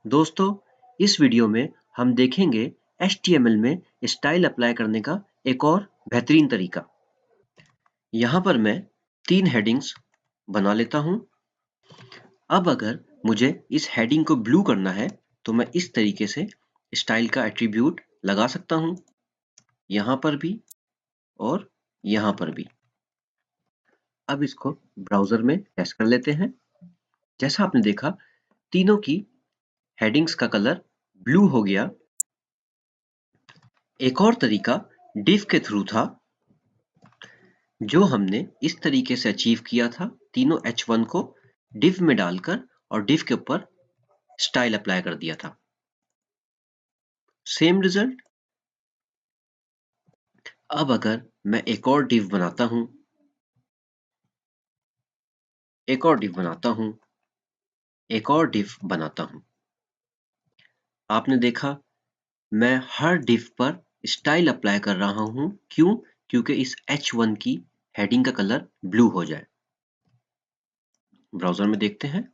दोस्तों, इस वीडियो में हम देखेंगे HTML में स्टाइल अप्लाई करने का एक और बेहतरीन तरीका। यहाँ पर मैं 3 हेडिंग्स बना लेता हूँ। अब अगर मुझे इस हेडिंग को ब्लू करना है तो मैं इस तरीके से स्टाइल का एट्रीब्यूट लगा सकता हूँ, यहाँ पर भी और यहाँ पर भी। अब इसको ब्राउज़र में टेस्ट कर लेते हैं। जैसा आपने देखा, तीनों की हेडिंग्स का कलर ब्लू हो गया। एक और तरीका div के थ्रू था, जो हमने इस तरीके से अचीव किया था। तीनों H1 को div में डालकर और div के ऊपर स्टाइल अप्लाई कर दिया था। Same result. अब अगर मैं एक और div बनाता हूं, एक और div बनाता हूं, एक और div बनाता हूं, आपने देखा मैं हर div पर स्टाइल अप्लाई कर रहा हूं। क्यों? क्योंकि इस H1 की हेडिंग का कलर ब्लू हो जाए। ब्राउज़र में देखते हैं।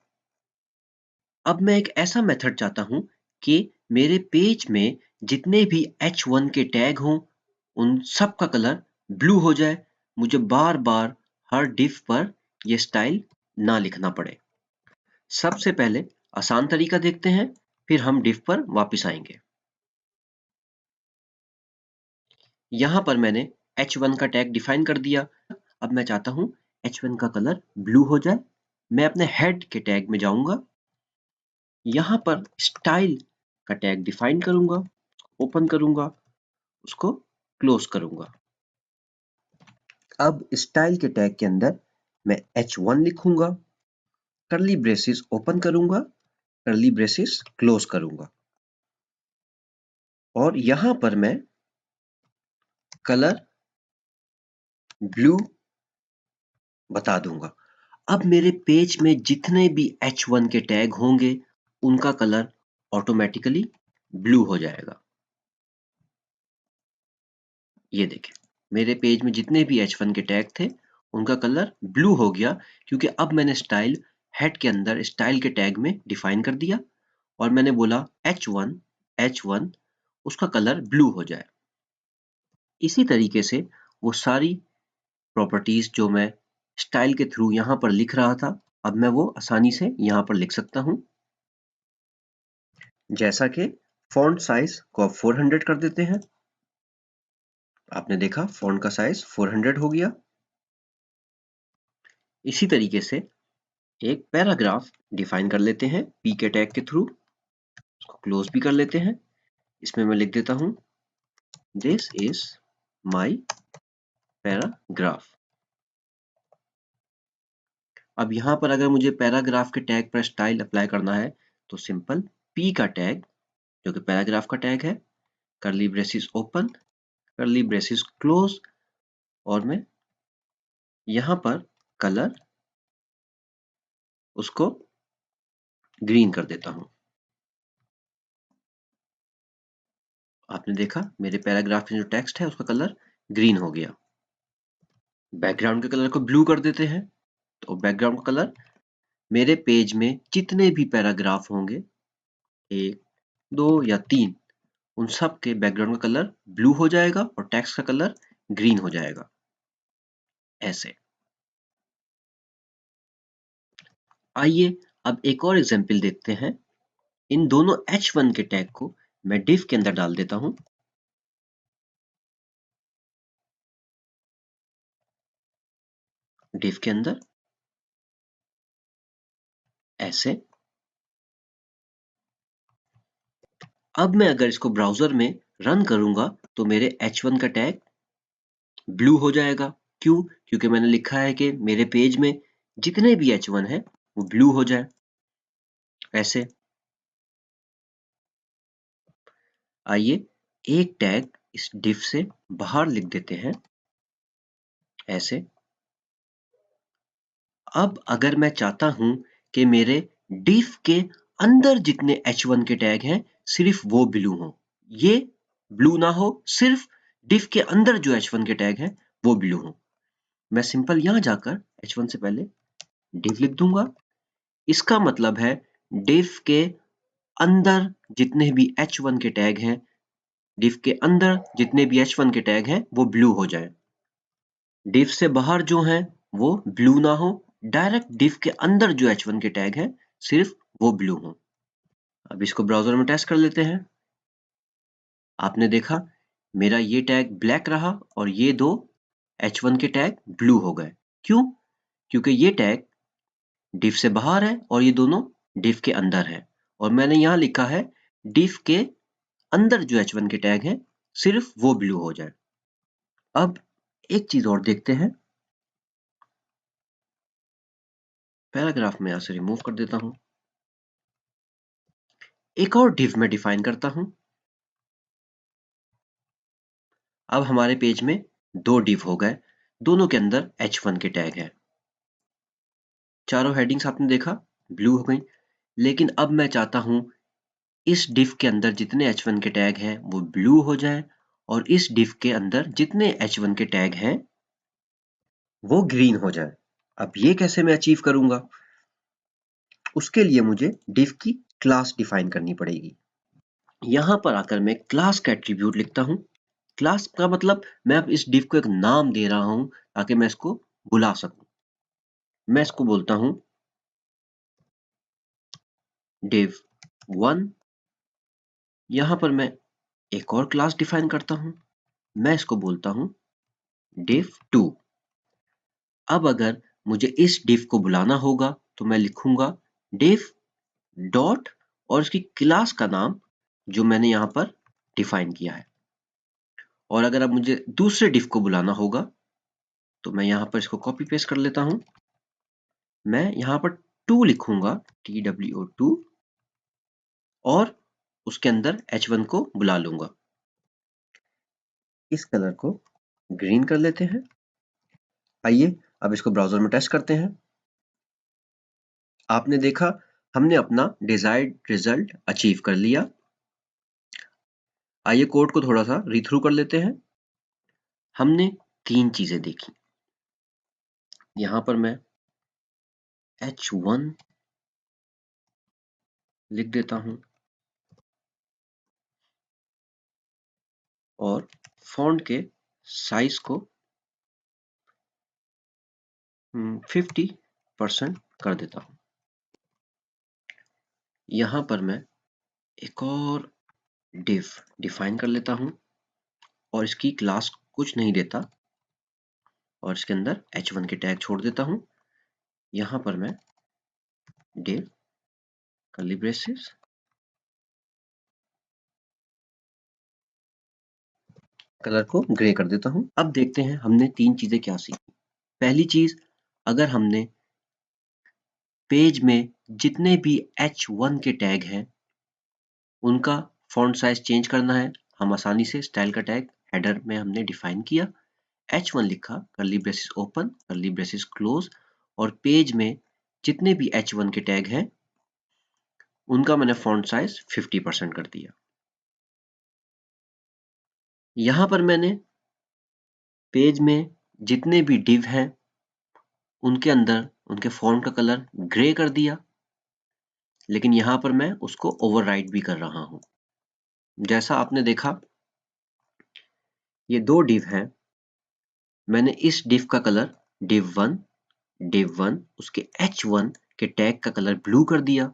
अब मैं एक ऐसा मेथड चाहता हूं कि मेरे पेज में जितने भी H1 के टैग हों, उन सब का कलर ब्लू हो जाए। मुझे बार-बार हर div पर ये स्टाइल ना लिखना पड़े। सबसे पहले आसान तरीका देखते हैं, फिर हम div पर वापस आएंगे। यहाँ पर मैंने H1 का टैग डिफाइन कर दिया। अब मैं चाहता हूँ H1 का कलर ब्लू हो जाए। मैं अपने हेड के टैग में जाऊंगा, यहाँ पर स्टाइल का टैग डिफाइन करूंगा, ओपन करूंगा, उसको क्लोज करूंगा। अब स्टाइल के टैग के अंदर मैं H1 लिखूंगा, कर्ली ब्रेसेस ओपन करूंगा, कर्ली ब्रेसेस क्लोज करूंगा और यहां पर मैं कलर ब्लू बता दूंगा। अब मेरे पेज में जितने भी H1 के टैग होंगे, उनका कलर ऑटोमेटिकली ब्लू हो जाएगा। ये देखें, मेरे पेज में जितने भी H1 के टैग थे, उनका कलर ब्लू हो गया, क्योंकि अब मैंने स्टाइल हेड के अंदर स्टाइल के टैग में डिफाइन कर दिया और मैंने बोला H1 उसका कलर ब्लू हो जाए। इसी तरीके से वो सारी प्रॉपर्टीज जो मैं स्टाइल के थ्रू यहाँ पर लिख रहा था, अब मैं वो आसानी से यहाँ पर लिख सकता हूँ। जैसा कि फॉन्ट साइज को अब 400 कर देते हैं। आपने देखा फॉन्ट का साइज 400 हो गया। इसी तरीके से एक पैराग्राफ डिफाइन कर लेते हैं पी के टैग के थ्रू, उसको क्लोज भी कर लेते हैं। इसमें मैं लिख देता हूं दिस इज माय पैराग्राफ। अब यहां पर अगर मुझे पैराग्राफ के टैग पर स्टाइल अप्लाई करना है तो सिंपल पी का टैग, जो कि पैराग्राफ का टैग है, curly braces open, curly braces close और मैं यहां पर कलर उसको ग्रीन कर देता हूं। आपने देखा मेरे पैराग्राफ में जो टेक्स्ट है उसका कलर ग्रीन हो गया। बैकग्राउंड के कलर को ब्लू कर देते हैं, तो बैकग्राउंड का कलर मेरे पेज में जितने भी पैराग्राफ होंगे, 1, 2 या 3, उन सब के बैकग्राउंड का कलर ब्लू हो जाएगा और टेक्स्ट का कलर ग्रीन हो जाएगा। ऐसे। आइए अब एक और एग्जांपल देखते हैं। इन दोनों H1 के टैग को मैं div के अंदर डाल देता हूं। div के अंदर ऐसे। अब मैं अगर इसको ब्राउजर में रन करूंगा तो मेरे H1 का टैग ब्लू हो जाएगा। क्यों? क्योंकि मैंने लिखा है कि मेरे पेज में जितने भी H1 है वो ब्लू हो जाए। ऐसे। आइए एक टैग इस div से बाहर लिख देते हैं, ऐसे। अब अगर मैं चाहता हूं कि मेरे div के अंदर जितने H1 के टैग हैं सिर्फ वो ब्लू हों, ये ब्लू ना हो, सिर्फ div के अंदर जो H1 के टैग हैं वो ब्लू हों, मैं सिंपल यहां जाकर H1 से पहले div लिख दूंगा। इसका मतलब है div के अंदर जितने भी h1 के टैग हैं, div के अंदर जितने भी h1 के टैग हैं वो ब्लू हो जाए। div से बाहर जो हैं वो ब्लू ना हो, डायरेक्ट div के अंदर जो h1 के टैग हैं सिर्फ वो ब्लू हो। अब इसको ब्राउजर में टेस्ट कर लेते हैं। आपने देखा मेरा ये टैग ब्लैक रहा और ये दो h1 के टैग ब्लू हो गए। क्यों? क्योंकि ये टैग div से बाहर है और ये दोनों div के अंदर है, और मैंने यहाँ लिखा है div के अंदर जो h1 के टैग हैं सिर्फ वो ब्लू हो जाए। अब एक चीज और देखते हैं। पैराग्राफ में यहाँ से रिमूव कर देता हूं। एक और div में डिफाइन करता हूं। अब हमारे पेज में दो div हो गए, दोनों के अंदर h1 के टैग हैं। चारों हेडिंग्स आपने देखा ब्लू हो गई, लेकिन अब मैं चाहता हूं इस div के अंदर जितने h1 के टैग हैं वो ब्लू हो जाए और इस div के अंदर जितने h1 के टैग हैं वो ग्रीन हो जाए। अब ये कैसे मैं अचीव करूंगा? उसके लिए मुझे div की क्लास डिफाइन करनी पड़ेगी। यहां पर आकर मैं क्लास का एट्रीब्यूट लिखता हूं। क्लास का मतलब मैं अब इस div को एक नाम दे रहा हूं ताकि मैं इसको बुला सकूं। मैं इसको बोलता हूं div1। यहां पर मैं एक और क्लास डिफाइन करता हूं, मैं इसको बोलता हूं div2। अब अगर मुझे इस div को बुलाना होगा तो मैं लिखूंगा div डॉट और इसकी क्लास का नाम जो मैंने यहां पर डिफाइन किया है। और अगर अब मुझे दूसरे div को बुलाना होगा तो मैं यहां पर इसको कॉपी पेस्ट कर लेता हूं। मैं यहां पर 2 लिखूंगा, TWO2, और उसके अंदर h1 को बुला लूंगा। इस कलर को ग्रीन कर लेते हैं। आइए अब इसको ब्राउजर में टेस्ट करते हैं। आपने देखा हमने अपना डिजायर्ड रिजल्ट अचीव कर लिया। आइए कोड को थोड़ा सा रीड थ्रू कर लेते हैं। हमने 3 चीजें देखी। यहां पर मैं h1 लिख देता हूं और फॉन्ट के साइज को 50% कर देता हूं। यहां पर मैं एक और div डिफाइन कर लेता हूं और इसकी क्लास कुछ नहीं देता और इसके अंदर h1 के टैग छोड़ देता हूं। यहां पर मैं div कर्ली ब्रेसेस कलर को ग्रे कर देता हूं। अब देखते हैं हमने 3 चीजें क्या सीखी। पहली चीज, अगर हमने पेज में जितने भी h1 के टैग हैं उनका फॉन्ट साइज चेंज करना है, हम आसानी से स्टाइल का टैग हेडर में हमने डिफाइन किया, h1 लिखा, curly braces open, curly braces close, और पेज में जितने भी h1 के टैग हैं उनका मैंने फॉन्ट साइज 50% कर दिया। यहां पर मैंने पेज में जितने भी div हैं उनके अंदर उनके फॉन्ट का कलर ग्रे कर दिया, लेकिन यहां पर मैं उसको ओवरराइड भी कर रहा हूं। जैसा आपने देखा ये दो div हैं, मैंने इस div का कलर div1 उसके h1 के टैग का कलर ब्लू कर दिया,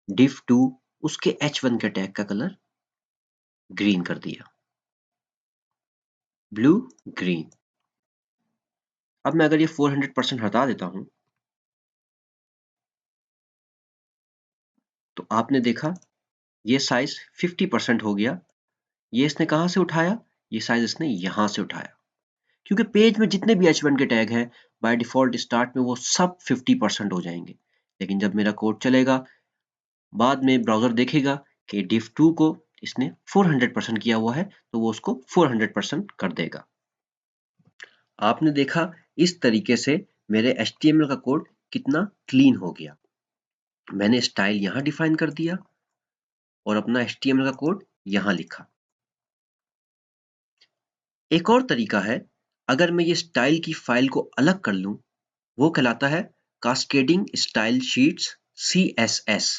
div2 उसके h1 के टैग का कलर ग्रीन कर दिया, ब्लू ग्रीन। अब मैं अगर ये 400% हटा देता हूं तो आपने देखा ये साइज 50% हो गया। ये इसने कहां से उठाया? ये साइज इसने यहां से उठाया, क्योंकि पेज में जितने भी h1 के टैग हैं बाय डिफॉल्ट स्टार्ट में वो सब 50% हो जाएंगे, लेकिन जब मेरा कोड चलेगा बाद में ब्राउजर देखेगा कि div2 को इसने 400% किया हुआ है तो वो उसको 400% कर देगा। आपने देखा इस तरीके से मेरे HTML का कोड कितना क्लीन हो गया। मैंने स्टाइल यहां डिफाइन कर दिया और अपना HTML का कोड यहां लिखा। एक और तरीका है, अगर मैं ये स्टाइल की फाइल को अलग कर लूं, वो कहलाता है कास्केडिंग स्टाइल शीट्स CSS।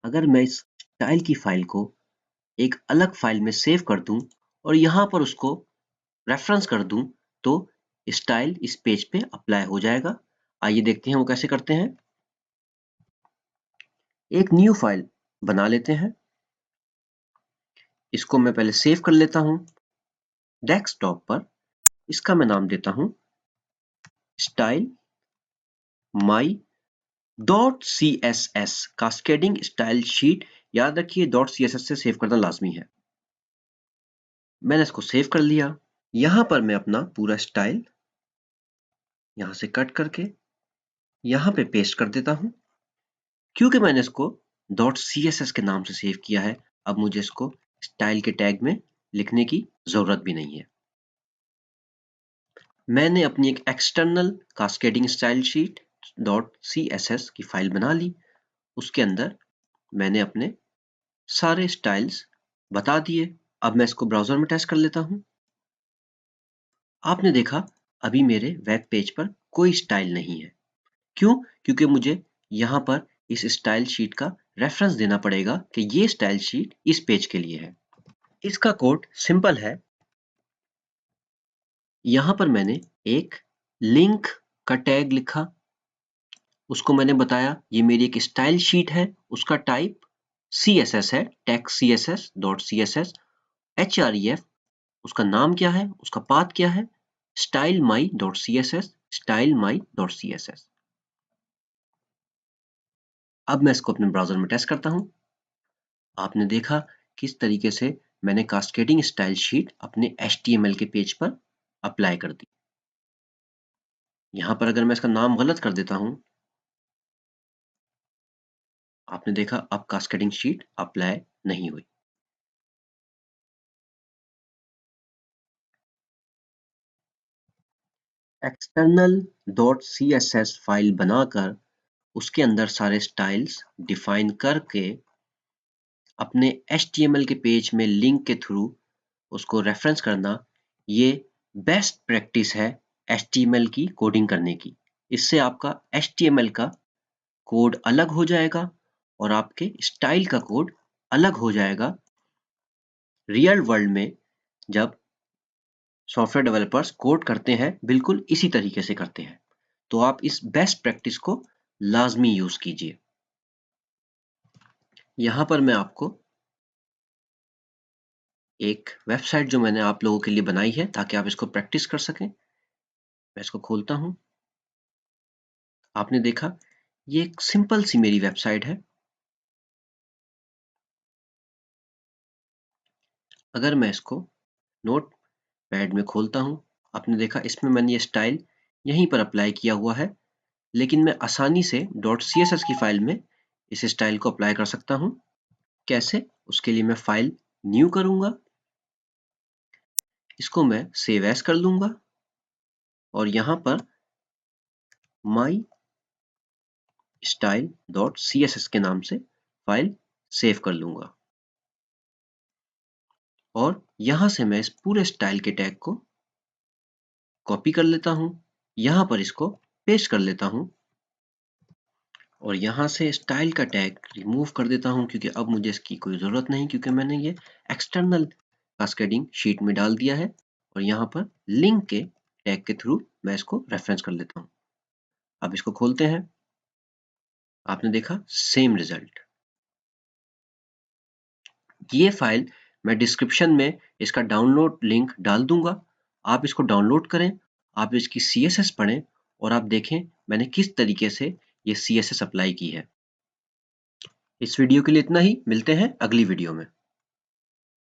अगर मैं इस स्टाइल की फाइल को एक अलग फाइल में सेव कर दूं और यहाँ पर उसको रेफरेंस कर दूं तो स्टाइल इस पेज पे अप्लाई हो जाएगा। आइए देखते हैं वो कैसे करते हैं। एक न्यू फाइल बना लेते हैं। इसको मैं पहले सेव कर लेता हूं डेस्कटॉप पर। इसका मैं नाम देता हूं स्टाइल माई .css कास्केडिंग स्टाइल शीट। याद रखिए .css से सेव करना लाजमी है। मैंने इसको सेव कर लिया। यहां पर मैं अपना पूरा स्टाइल यहां से कट करके यहां पे पेस्ट कर देता हूं। क्योंकि मैंने इसको .css के नाम से सेव किया है, अब मुझे इसको स्टाइल के टैग में लिखने की जरूरत भी नहीं है। मैंने अपनी एक external cascading style sheet .css की फाइल बना ली। उसके अंदर मैंने अपने सारे स्टाइल्स बता दिए। अब मैं इसको ब्राउजर में टेस्ट कर लेता हूं। आपने देखा अभी मेरे वेब पेज पर कोई स्टाइल नहीं है। क्यों? क्योंकि मुझे यहाँ पर इस स्टाइल शीट का रेफरेंस देना पड़ेगा कि ये स्टाइल शीट इस पेज के लिए है। इसका कोड सिंपल है। यहाँ पर मैंने एक लिंक का टैग लिखा, उसको मैंने बताया ये मेरी एक स्टाइल शीट है, उसका टाइप CSS है, text css.css, href उसका नाम क्या है, उसका पाथ क्या है, stylemy.css, stylemy.css। अब मैं इसको अपने ब्राउजर में टेस्ट करता हूं। आपने देखा किस तरीके से मैंने कास्केडिंग स्टाइल शीट अपने HTML के पेज पर अप्लाई कर दी। यहां पर अगर मैं इसका नाम गलत कर देता हूं, आपने देखा अब कास्केडिंग शीट अप्लाई नहीं हुई। एक्सटर्नल .css फाइल बनाकर उसके अंदर सारे स्टाइल्स डिफाइन करके अपने HTML के पेज में लिंक के थ्रू उसको रेफरेंस करना, ये बेस्ट प्रैक्टिस है HTML की कोडिंग करने की। इससे आपका HTML का कोड अलग हो जाएगा और आपके स्टाइल का कोड अलग हो जाएगा। रियल वर्ल्ड में जब सॉफ्टवेयर डेवलपर्स कोड करते हैं बिल्कुल इसी तरीके से करते हैं। तो आप इस बेस्ट प्रैक्टिस को लाजमी यूज कीजिए। यहाँ पर मैं आपको एक वेबसाइट जो मैंने आप लोगों के लिए बनाई है ताकि आप इसको प्रैक्टिस कर सकें, मैं इसको खोलता हूँ। आपने देखा ये एक सिंपल सी मेरी वेबसाइट है। अगर मैं इसको नोट पैड में खोलता हूँ, आपने देखा इसमें मैंने ये स्टाइल यहीं पर अप्लाई किया हुआ है, लेकिन मैं आसानी से .css की फाइल में इस स्टाइल को अप्लाई कर सकता हूँ। कैसे? उसके लिए मैं फाइल न्यू करूंगा, इसको मैं सेव एज कर लूंगा और यहाँ पर my style.css के नाम से फाइल सेव कर लूंगा और यहाँ से मैं इस पूरे स्टाइल के टैग को कॉपी कर लेता हूँ, यहाँ पर इसको पेस्ट कर लेता हूँ और यहाँ से स्टाइल का टैग रिमूव कर देता हूँ क्योंकि अब मुझे इसकी कोई ज़रूरत नहीं, क्योंकि मैंने ये एक्सटर्नल कास्केडिंग शीट में डाल दिया है और यहाँ पर लिंक के टैग के थ्रू मैं इसको रेफरेंस कर लेता हूँ। अब इसको खोलते हैं। आपने देखा सेम रिजल्ट। ये फाइल मैं डिस्क्रिप्शन में इसका डाउनलोड लिंक डाल दूंगा। आप इसको डाउनलोड करें, आप इसकी CSS पढ़ें और आप देखें मैंने किस तरीके से ये CSS अप्लाई की है। इस वीडियो के लिए इतना ही, मिलते हैं अगली वीडियो में।